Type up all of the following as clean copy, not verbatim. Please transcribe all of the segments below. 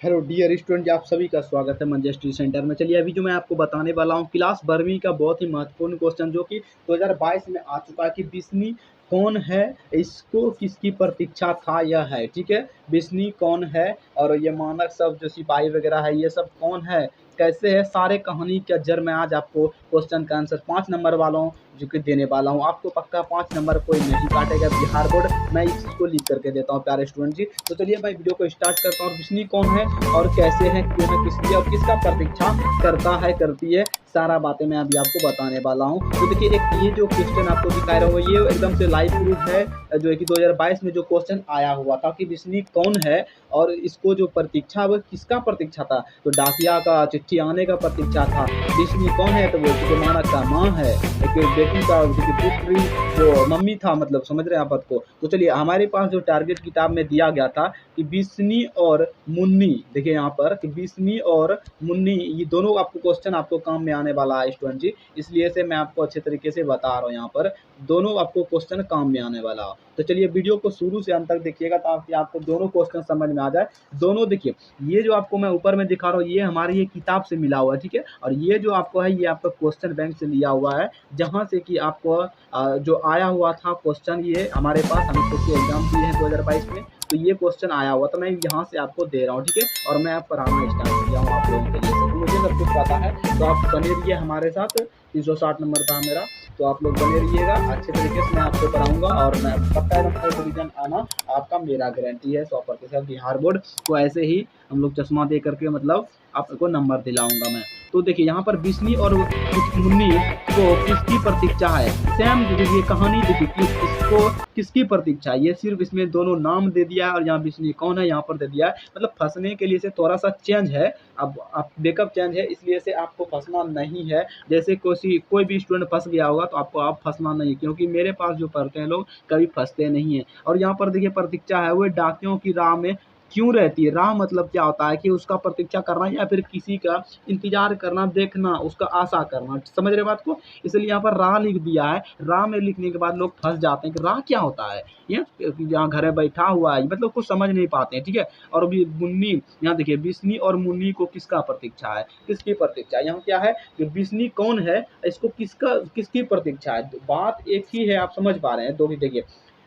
Hello dear student, आप सभी का स्वागत है मंजे स्टडी सेंटर में। चलिए अभी जो मैं आपको बताने वाला हूँ क्लास 12वीं का बहुत ही महत्वपूर्ण क्वेश्चन जो कि 2022 में आ चुका है कि बिस्नी कौन है, इसको किसकी प्रतीक्षा था यह है। ठीक है, बिस्नी कौन है और ये मानक सब जो सिपाही वगैरह है ये सब कौन है, कैसे है, सारे कहानी का जड़ मैं आज आपको क्वेश्चन का आंसर 5 नंबर वालों जो कि देने वाला हूँ। आपको पक्का 5 नंबर कोई नहीं काटेगा बिहार बोर्ड, मैं इस चीज़ को लिख करके देता हूँ प्यारे स्टूडेंट जी। तो चलिए मैं वीडियो को स्टार्ट करता हूँ। बिस्नी कौन है और कैसे है, क्यों है, किस लिए और किसका प्रतीक्षा करता है, करती है, सारा बातें मैं अभी आपको बताने वाला हूँ। तो देखिए एक ये जो क्वेश्चन आपको दिखा रहा हूँ ये एकदम से लाइव प्रूफ है, जो है कि 2022 में जो क्वेश्चन आया हुआ था कि बिस्नी कौन है और इसको जो प्रतीक्षा वो किसका प्रतीक्षा था, तो डाकिया का चिट्ठी आने का प्रतीक्षा था। बिस्नी कौन है, तो वो जो मानक का माँ है, एक बेटी का पुत्री जो मम्मी था, मतलब समझ रहे हैं आप बात को। तो चलिए हमारे पास जो टारगेट किताब में दिया गया था कि बिस्नी और मुन्नी, देखिए यहाँ पर कि बिस्नी और मुन्नी ये दोनों आपको क्वेश्चन आपको काम में आने वाला है स्टूडेंट जी, इसलिए से मैं आपको अच्छे तरीके से बता रहा हूँ। यहाँ पर दोनों आपको क्वेश्चन काम में आने वाला है। तो चलिए वीडियो को शुरू से अंत तक देखिएगा ताकि आपको दोनों क्वेश्चन समझ में आ जाए। दोनों देखिए, ये जो आपको मैं ऊपर में दिखा रहा हूँ ये हमारी ये किताब से मिला हुआ है, ठीक है, और ये जो आपको है ये आपका क्वेश्चन बैंक से लिया हुआ है, जहाँ से कि आपको जो आया हुआ था क्वेश्चन, ये हमारे पास हम इसके एग्जाम दिए हैं 2022 में, तो ये क्वेश्चन आया हुआ तो मैं यहाँ से आपको दे रहा हूँ, ठीक है, और मैं आप पढ़ाना स्टार्ट किया हूँ आप लोगों के लिए। तो मुझे सब कुछ पता है, तो आप बने रहिए हमारे साथ। 360 नंबर था मेरा, तो आप लोग बने रहिएगा, अच्छे तरीके से मैं आपको पढ़ाऊंगा और मैं पक्का एकदम फर्स्ट डिवीजन आना आपका मेरा गारंटी है 100% बिहार बोर्ड को ऐसे ही हम लोग चश्मा दे करके मतलब आपको नंबर दिलाऊंगा मैं। तो देखिए यहाँ पर बिस्नी और मुन्नी को किसकी प्रतीक्षा है, सेम देखिए कहानी देखिए कि इसको किसकी प्रतीक्षा है, ये सिर्फ इसमें दोनों नाम दे दिया है और यहाँ बिस्नी कौन है यहाँ पर दे दिया है, मतलब फंसने के लिए से थोड़ा सा चेंज है। अब आप बेकअप चेंज है इसलिए से आपको फंसना नहीं है। जैसे कोई भी स्टूडेंट फंस गया होगा तो आपको आप फंसना नहीं, क्योंकि मेरे पास जो पढ़ते हैं लोग कभी फंसते नहीं है। और यहाँ पर देखिए प्रतीक्षा है वो डाकियों की राह में क्यों रहती है। राह मतलब क्या होता है कि उसका प्रतीक्षा करना या फिर किसी का इंतजार करना, देखना, उसका आशा करना, समझ रहे बात को। इसलिए यहाँ पर राह लिख दिया है। राह में लिखने के बाद लोग फंस जाते हैं कि राह क्या होता है, ये यहाँ घर में बैठा हुआ है, मतलब कुछ समझ नहीं पाते हैं, ठीक है। और अभी मुन्नी, यहाँ देखिए बिस्नी और मुन्नी को किसका प्रतीक्षा है, किसकी प्रतीक्षा, यहाँ क्या है कि बिस्नी कौन है, इसको किसकी प्रतीक्षा है। बात एक ही है, आप समझ पा रहे हैं। दो ही देखिए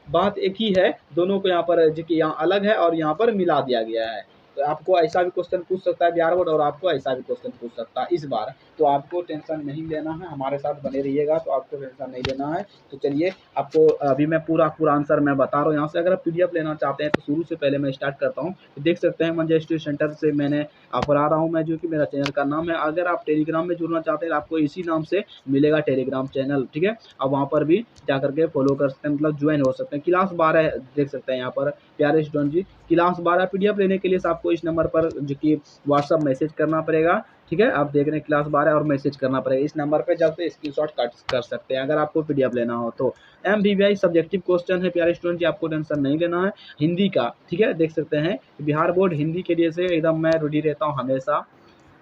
बात एक ही है, दोनों को यहाँ पर जो कि यहाँ अलग है और यहाँ पर मिला दिया गया है। तो आपको ऐसा भी क्वेश्चन पूछ सकता है बिहार बोर्ड और आपको ऐसा भी क्वेश्चन पूछ सकता है इस बार। तो आपको टेंशन नहीं लेना है, हमारे साथ बने रहिएगा तो आपको टेंशन नहीं लेना है। तो चलिए आपको अभी मैं पूरा आंसर मैं बता रहा हूँ यहाँ से। अगर आप पीडीएफ लेना चाहते हैं तो शुरू से पहले मैं स्टार्ट करता हूँ, तो देख सकते हैं मंजे स्टडी सेंटर से मैंने पढ़ा रहा हूँ मैं, जो कि मेरा चैनल का नाम है। अगर आप टेलीग्राम में जुड़ना चाहते हैं तो आपको इसी नाम से मिलेगा टेलीग्राम चैनल, ठीक है। आप वहाँ पर भी जा करके फॉलो कर सकते हैं, मतलब ज्वाइन हो सकते हैं। क्लास 12 देख सकते हैं यहाँ पर प्यारे स्टूडेंट जी, क्लास 12 पीडीएफ लेने के लिए आपको इस नंबर पर जो कि व्हाट्सअप मैसेज करना पड़ेगा, ठीक है। आप देख रहे हैं क्लास 12 और मैसेज करना पड़ेगा इस नंबर पे, जब से स्क्रीनशॉट कर सकते हैं अगर आपको पीडीएफ लेना हो तो। MVVI सब्जेक्टिव क्वेश्चन है प्यारे स्टूडेंट जी, आपको टेंशन नहीं लेना है, हिंदी का, ठीक है। देख सकते हैं बिहार बोर्ड हिंदी के लिए से एकदम मैं रेडी रहता हूँ हमेशा।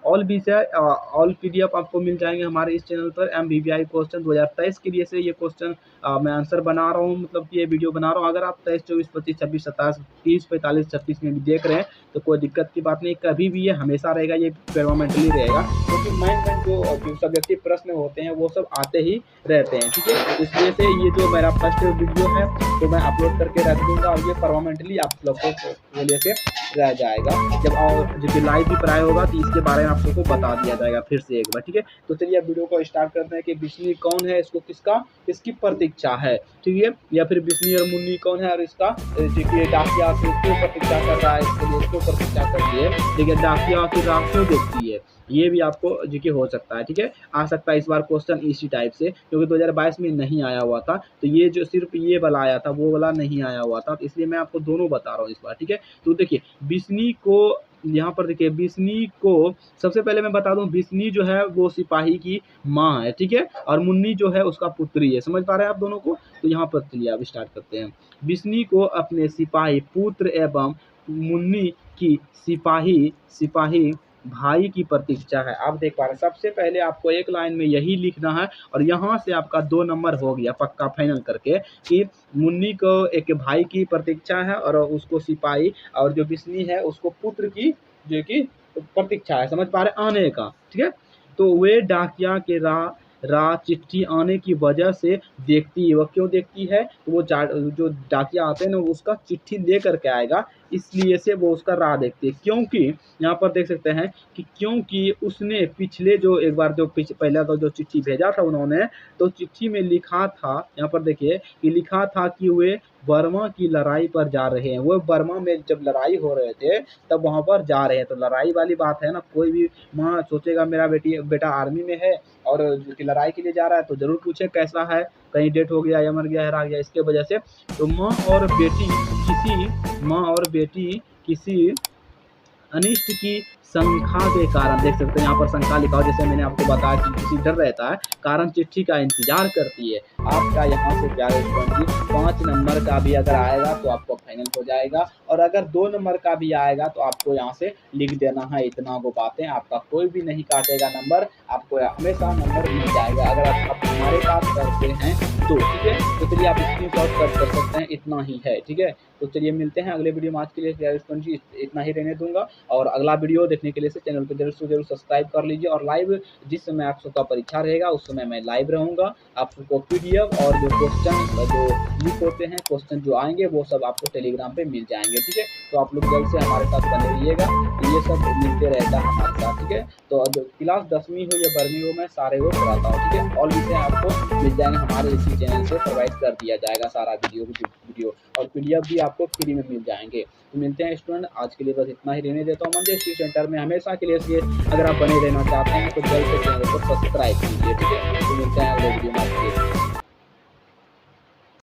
ऑल विषय ऑल पीडीएफ आपको मिल जाएंगे हमारे इस चैनल पर। MVVI क्वेश्चन 2023 के लिए से ये क्वेश्चन मैं आंसर बना रहा हूँ, मतलब कि ये वीडियो बना रहा हूँ। अगर आप 23, 24, 25, 26, 27, 30, 45, 36 में भी देख रहे हैं तो कोई दिक्कत की बात नहीं, कभी भी ये हमेशा रहेगा, ये परमानेंटली रहेगा, क्योंकि मेन जो सब्जेक्टिव प्रश्न होते हैं वो सब आते ही रहते हैं, ठीक है। इसलिए से ये जो मेरा फर्स्ट वीडियो है तो मैं अपलोड करके रख दूंगा और ये परमानेंटली आप लोग को लिए से रह जाएगा। जब लाइव भी पढ़ाई होगा तो इसके बारे में आप लोग को बता दिया जाएगा फिर से एक बार, ठीक है। तो चलिए वीडियो को स्टार्ट करते हैं कि बिस्नी कौन है, इसको किसकी प्रतीक्षा है, ठीक है, या फिर बिस्नी और मुन्नी कौन है और इसका देखिए डाकिया से क्यों प्रतीक्षा कर रहा है, इसके लिए क्यों प्रतीक्षा करती है, देखिए डाकिया की राह क्यों देखती है, ये भी आपको जो कि हो सकता है, ठीक है। आ सकता है इस बार क्वेश्चन इसी टाइप से, क्योंकि 2022 में नहीं आया हुआ था, तो ये जो सिर्फ ये वाला आया था वो वाला नहीं आया हुआ था, तो इसलिए मैं आपको दोनों बता रहा हूँ इस बार, ठीक है। तो देखिए बिस्नी को यहाँ पर देखिए, बिस्नी को सबसे पहले मैं बता दूं, बिस्नी जो है वो सिपाही की माँ है, ठीक है, और मुन्नी जो है उसका पुत्री है। समझ पा रहे हैं आप दोनों को। तो यहाँ पर चलिए अब स्टार्ट करते हैं। बिस्नी को अपने सिपाही पुत्र एवं मुन्नी की सिपाही भाई की प्रतीक्षा है। आप देख पा रहे हैं, सबसे पहले आपको एक लाइन में यही लिखना है और यहाँ से आपका 2 नंबर हो गया पक्का फाइनल करके कि मुन्नी को एक भाई की प्रतीक्षा है और उसको सिपाही, और जो बिस्नी है उसको पुत्र की जो कि प्रतीक्षा है, समझ पा रहे हैं, आने का, ठीक है। तो वे डाकिया के राह चिट्ठी आने की वजह से देखती है। वह क्यों देखती है? तो वो जो डाकिया आते हैं ना, वो उसका चिट्ठी लेकर के आएगा, इसलिए से वो उसका राह देखती है। क्योंकि यहाँ पर देख सकते हैं कि क्योंकि उसने पिछले जो एक बार जो पहला तो जो चिट्ठी भेजा था उन्होंने, तो चिट्ठी में लिखा था, यहाँ पर देखिए कि लिखा था कि वे बर्मा की लड़ाई पर जा रहे हैं। वो बर्मा में जब लड़ाई हो रहे थे तब वहाँ पर जा रहे हैं। तो लड़ाई वाली बात है ना, कोई भी माँ सोचेगा मेरा बेटा आर्मी में है और कि लड़ाई के लिए जा रहा है, तो ज़रूर पूछे कैसा है, कहीं डेथ हो गया या मर गया, हरा गया, इसके वजह से। तो माँ और बेटी किसी अनिष्ट की शंका के कारण, देख सकते हैं यहाँ पर शंका लिखा हो, जैसे मैंने आपको बताया कि किसी डर रहता है, कारण चिट्ठी का इंतजार करती है। आपका यहाँ से प्यारे स्टूडेंट जी 5 नंबर का भी अगर आएगा तो आपको फाइनल हो जाएगा, और अगर 2 नंबर का भी आएगा तो आपको यहाँ से लिख देना है इतना को बातें, आपका कोई भी नहीं काटेगा नंबर, आपको हमेशा नंबर मिल जाएगा अगर आप हमारे पास करते हैं तो, ठीक है। तो चलिए आप स्क्रीनशॉट कर सकते हैं, इतना ही है, ठीक है। तो चलिए मिलते हैं अगले वीडियो में। आज के लिए प्यारे स्टूडेंट जी इतना ही रहने दूंगा, और अगला वीडियो देखने के लिए से चैनल को जरूर से जरूर सब्सक्राइब कर लीजिए, और लाइव जिस समय आप सबका परीक्षा रहेगा उस समय मैं लाइव रहूँगा। आपको पीडीएफ और जो क्वेश्चन जो लीक होते हैं, क्वेश्चन जो आएंगे वो सब आपको टेलीग्राम पे मिल जाएंगे, ठीक है। तो आप लोग जल्द से हमारे साथ बने रहिएगा, ये सब मिलते रहता है हमारे साथ, ठीक है। तो क्लास 10वीं हो या 12वीं हो, मैं सारे वो कराता हूँ, ठीक है। और विषय आपको मिल जाएंगे हमारे इसी चैनल से प्रोवाइड कर दिया जाएगा, सारा वीडियो और पीडीएफ भी आपको फ्री में मिल जाएंगे। तो मिलते हैं स्टूडेंट, आज के लिए बस इतना ही रहने देता हूँ। मंजे स्टडी सेंटर में हमेशा के लिए अगर आप बने रहना चाहते हैं तो जल्द से चैनल को सब्सक्राइब कीजिए, ठीक है। तो मिलते हैं अगले वीडियो में।